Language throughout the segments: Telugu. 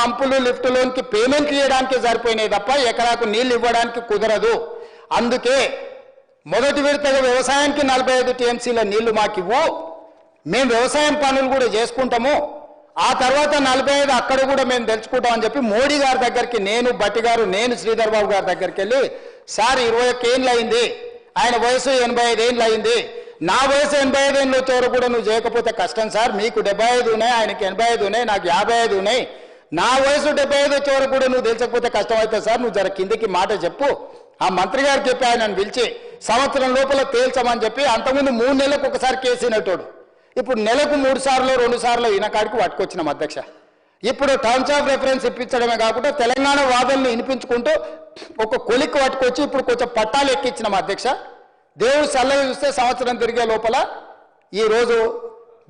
పంపులు లిఫ్టులోనికి పేమెంట్ చేయడానికి సరిపోయినాయి తప్ప ఎకరాకు నీళ్లు ఇవ్వడానికి కుదరదు. అందుకే మొదటి విడతగా వ్యవసాయానికి 45 టీఎంసీల నీళ్లు మాకు ఇవ్వు, మేము వ్యవసాయం పనులు కూడా చేసుకుంటాము, ఆ తర్వాత 45 అక్కడ కూడా మేము తెలుసుకుంటామని చెప్పి మోడీ గారి దగ్గరికి నేను బట్టి గారు నేను శ్రీధర్ బాబు గారి దగ్గరికి వెళ్ళి, సార్ 21 ఏళ్ళు అయింది, ఆయన వయసు 85 ఏళ్ళు అయింది, నా వయసు 85 ఏళ్ళు వచ్చేవారు కూడా నువ్వు చేయకపోతే కష్టం సార్, మీకు 75 ఉన్నాయి, ఆయనకి 85 ఉన్నాయి, నాకు 55 ఉన్నాయి, నా వయసు 75 వచ్చేవారు కూడా నువ్వు తెలుసకపోతే కష్టం అవుతుంది సార్, నువ్వు జర కిందికి మాట చెప్పు. ఆ మంత్రి గారికి చెప్పి ఆయనను పిలిచి సంవత్సరం లోపల తేల్చమని చెప్పి, అంతకుముందు 3 నెలలకు ఒకసారి కేసినటోడు ఇప్పుడు నెలకు 3 సార్లు 2 సార్లు ఈయన కాడికి పట్టుకొచ్చినాం అధ్యక్ష. ఇప్పుడు టర్మ్స్ ఆఫ్ రెఫరెన్స్ ఇప్పించడమే కాకుండా తెలంగాణ వాదనలు వినిపించుకుంటూ ఒక కొలిక్కి పట్టుకొచ్చి ఇప్పుడు కొంచెం పట్టాలు ఎక్కించినాం అధ్యక్ష. దేవుడు చల్లగా చూస్తే సంవత్సరం తిరిగే లోపల ఈరోజు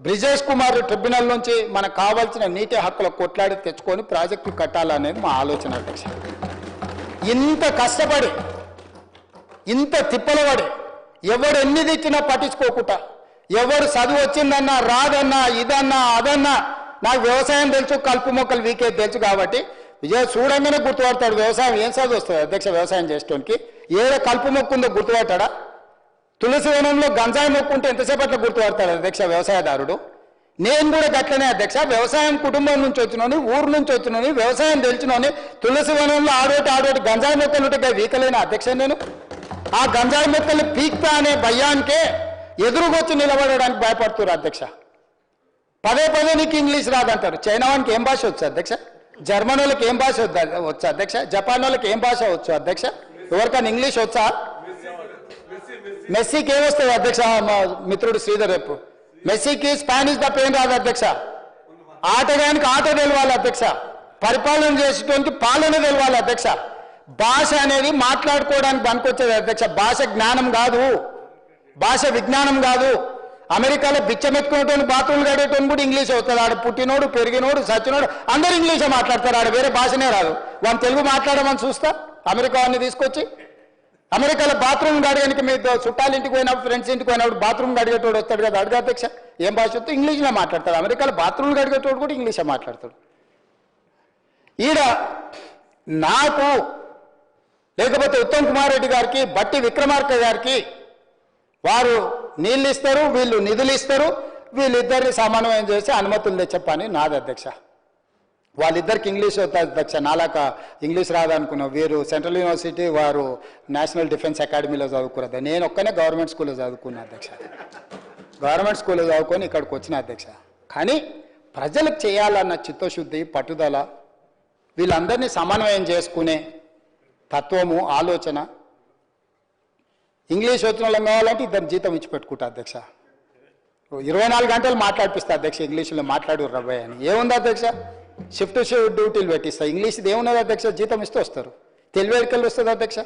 బ్రిజేష్ కుమార్ ట్రిబ్యునల్ నుంచి మనకు కావాల్సిన నీటి హక్కులకు కొట్లాడి తెచ్చుకొని ప్రాజెక్టు కట్టాలనేది మా ఆలోచన అధ్యక్ష. ఇంత కష్టపడి ఇంత తిప్పలపడి ఎవడు ఎన్ని తెచ్చినా పట్టించుకోకుండా, ఎవరు చదువు వచ్చిందన్నా రాదన్నా ఇదన్నా అదన్నా, నాకు వ్యవసాయం తెలుసు, కలుపు మొక్కలు వీకేది తెలుసు కాబట్టి విజయ్ చూడంగానే గుర్తుపడతాడు వ్యవసాయం ఏం చదువు వస్తుంది అధ్యక్ష. వ్యవసాయం చేసేటోనికి ఏదో కలుపు మొక్క ఉందో గుర్తుపడతాడా? తులసి వనంలో గంజాయి మొక్కు ఉంటే ఎంతసేపట్లో గుర్తుపడతాడు అధ్యక్ష వ్యవసాయదారుడు. నేను కూడా గట్లనే అధ్యక్ష, వ్యవసాయం కుటుంబం నుంచి వచ్చినోని, ఊరు నుంచి వచ్చినోని, వ్యవసాయం తెలిసినోని, తులసి వనంలో ఆడోటి గంజాయి మొక్కలు ఉంటే వీకలేని అధ్యక్ష. నేను ఆ గంజాయి మొక్కలు పీక్తా అనే భయానికే ఎదురుగొచ్చి నిలబడడానికి భయపడుతున్నారు అధ్యక్ష. పదే నీకు ఇంగ్లీష్ రాదంటారు. చైనా వానికి ఏం భాష వచ్చు అధ్యక్ష? జర్మన్ వాళ్ళకి ఏం భాష వచ్చు అధ్యక్ష? జపాన్ వాళ్ళకి ఏం భాష వచ్చు అధ్యక్ష? ఎవరికైనా ఇంగ్లీష్ వచ్చా? మెస్సీకి ఏమొస్తుంది అధ్యక్ష? మా మిత్రుడు శ్రీధర్ రేపు మెస్సీకి స్పానిష్ తప్ప ఏం రాదు అధ్యక్ష. ఆటగానికి ఆట తెలవాలి అధ్యక్ష, పరిపాలన చేసేటువంటి పాలన తెలవాలి అధ్యక్ష. భాష అనేది మాట్లాడుకోవడానికి పనికొచ్చేది అధ్యక్ష, భాష జ్ఞానం కాదు, భాష విజ్ఞానం కాదు. అమెరికాలో బిచ్చమెత్తుకునేటువంటి బాత్రూమ్లు గడేటువంటి కూడా ఇంగ్లీష్ అవుతుంది. ఆడ పుట్టినోడు పెరిగినోడు సచ్చినోడు అందరూ ఇంగ్లీషే మాట్లాడతారు, ఆడ వేరే భాషనే రాదు. వాళ్ళు తెలుగు మాట్లాడమని చూస్తా అమెరికా వాడిని తీసుకొచ్చి. అమెరికాలో బాత్రూమ్ గడగడానికి మీరు చుట్టాలు ఇంటికి పోయినప్పుడు ఫ్రెండ్స్ ఇంటికి పోయినప్పుడు బాత్రూమ్ గడిగేటోడు వస్తాడు కదా, అడుగు అధ్యక్ష ఏం భాష వస్తే ఇంగ్లీష్లో మాట్లాడతాడు. అమెరికాలో బాత్రూమ్ గడిగేటోడు కూడా ఇంగ్లీషే మాట్లాడతాడు. ఈడ నాకు లేకపోతే ఉత్తమ్ కుమార్ రెడ్డి గారికి, బట్టి విక్రమార్క గారికి వారు నీళ్ళు ఇస్తారు, వీళ్ళు నిధులు ఇస్తారు, వీళ్ళిద్దరిని సమన్వయం చేసి అనుమతులు తెచ్చే పని నాది అధ్యక్ష. వాళ్ళిద్దరికి ఇంగ్లీష్ అవుతుంది అధ్యక్ష, నాలాక ఇంగ్లీష్ రాదనుకున్నాం. వీరు సెంట్రల్ యూనివర్సిటీ, వారు నేషనల్ డిఫెన్స్ అకాడమీలో చదువుకున్నది. నేను ఒక్కనే గవర్నమెంట్ స్కూల్లో చదువుకున్నా అధ్యక్ష. గవర్నమెంట్ స్కూల్లో చదువుకొని ఇక్కడికి వచ్చిన అధ్యక్ష. కానీ ప్రజలకు చేయాలన్న చిత్తశుద్ధి, పట్టుదల, వీళ్ళందరినీ సమన్వయం చేసుకునే తత్వము, ఆలోచన. ఇంగ్లీష్ వచ్చిన వాళ్ళం కావాలంటే ఇద్దరు జీతం ఇచ్చి పెట్టుకుంటా అధ్యక్ష. 24 గంటలు మాట్లాడిపిస్తా అధ్యక్ష, ఇంగ్లీష్లో మాట్లాడు రవ్వయ్య అని. ఏముంది అధ్యక్ష? షిఫ్ట్ డ్యూటీలు పెట్టిస్తా. ఇంగ్లీష్ది ఏమున్నది అధ్యక్ష? జీతం ఇస్తూ వస్తారు. తెలివి ఎక్కడికి వస్తుంది అధ్యక్ష?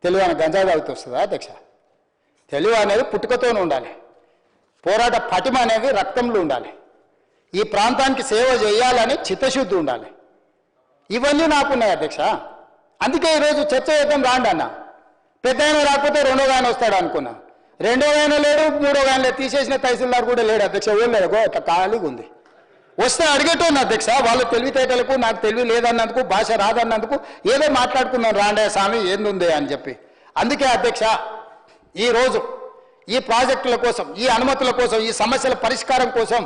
తెలివి అని గంజాయి తాగుతూ వస్తుందా అధ్యక్ష? తెలివి అనేది పుట్టుకతోనే ఉండాలి, పోరాట పటిమ అనేది రక్తంలో ఉండాలి, ఈ ప్రాంతానికి సేవ చేయాలని చిత్తశుద్ధి ఉండాలి. ఇవన్నీ నాకున్నాయి అధ్యక్ష. అందుకే ఈరోజు చర్చ చేద్దాం రాండి అన్న. పెద్ద ఆయన రాకపోతే రెండో ఆయన వస్తాడు అనుకున్నా, రెండో ఆయన లేడు, మూడో ఆయన లేదు, తీసేసిన తహసీల్దార్ కూడా లేడు అధ్యక్ష. ఓళ్ళేగో అట్లా ఖాళీగా ఉంది. వస్తే అడిగేటోని అధ్యక్ష, వాళ్ళ తెలివితేటలకు నాకు తెలివి లేదన్నందుకు, భాష రాదన్నందుకు ఏదో మాట్లాడుకున్నాం రాండే స్వామి ఏందుంది అని చెప్పి. అందుకే అధ్యక్ష ఈరోజు ఈ ప్రాజెక్టుల కోసం, ఈ అనుమతుల కోసం, ఈ సమస్యల పరిష్కారం కోసం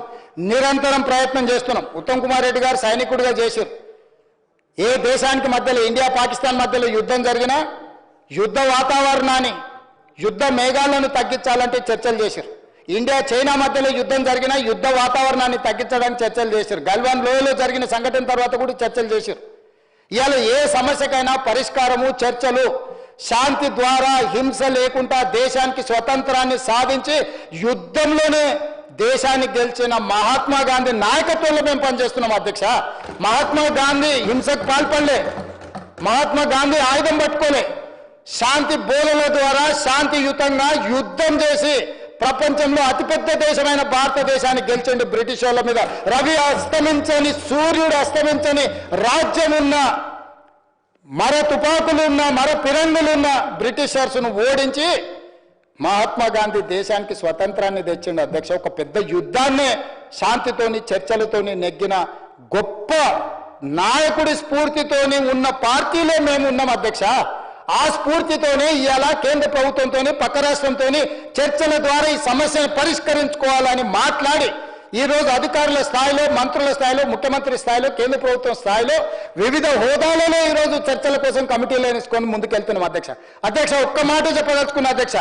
నిరంతరం ప్రయత్నం చేస్తున్నాం. ఉత్తమ్ కుమార్ రెడ్డి గారు సైనికుడిగా చేశారు. ఏ దేశానికి మధ్యలో, ఇండియా పాకిస్తాన్ మధ్యలో యుద్ధం జరిగినా యుద్ధ వాతావరణాన్ని, యుద్ధ మేఘాలను తగ్గించాలంటే చర్చలు చేశారు. ఇండియా చైనా మధ్యలో యుద్ధం జరిగినా యుద్ధ వాతావరణాన్ని తగ్గించడానికి చర్చలు చేశారు. గల్వాన్ లోయలో జరిగిన సంఘటన తర్వాత కూడా చర్చలు చేశారు. ఇవాళ ఏ సమస్యకైనా పరిష్కారము, చర్చలు, శాంతి ద్వారా, హింస లేకుండా దేశానికి స్వతంత్రాన్ని సాధించి యుద్ధంలోనే దేశాన్ని గెలిచిన మహాత్మా గాంధీ నాయకత్వంలో మేము పనిచేస్తున్నాం అధ్యక్ష. మహాత్మా గాంధీ హింసకు పాల్పడలే, మహాత్మా గాంధీ ఆయుధం పట్టుకోలే, శాంతి బోధనల ద్వారా శాంతియుతంగా యుద్ధం చేసి ప్రపంచంలో అతిపెద్ద దేశమైన భారతదేశాన్ని గెలిచండి. బ్రిటిష్ వాళ్ళ మీద రవి అస్తమించని, సూర్యుడు అస్తమించని రాజ్యం ఉన్న, మర తుపాకులున్న, మర పిరంగులున్న బ్రిటిషర్స్ను ఓడించి మహాత్మా గాంధీ దేశానికి స్వతంత్రాన్ని తెచ్చిండు అధ్యక్ష. ఒక పెద్ద యుద్ధాన్నే శాంతితోని, చర్చలతోని నెగ్గిన గొప్ప నాయకుడి స్ఫూర్తితోనే ఉన్న పార్టీలో మేము ఉన్నాం అధ్యక్ష. ఆ స్ఫూర్తితోనే ఇవాళ కేంద్ర ప్రభుత్వంతో పక్క రాష్ట్రంతో చర్చల ద్వారా ఈ సమస్యను పరిష్కరించుకోవాలని మాట్లాడి ఈరోజు అధికారుల స్థాయిలో, మంత్రుల స్థాయిలో, ముఖ్యమంత్రి స్థాయిలో, కేంద్ర ప్రభుత్వం స్థాయిలో వివిధ హోదాలలో ఈరోజు చర్చల కోసం కమిటీలు వేసుకొని ముందుకెళ్తున్నాం అధ్యక్ష. ఒక్క మాట చెప్పదలుచుకున్నా అధ్యక్ష.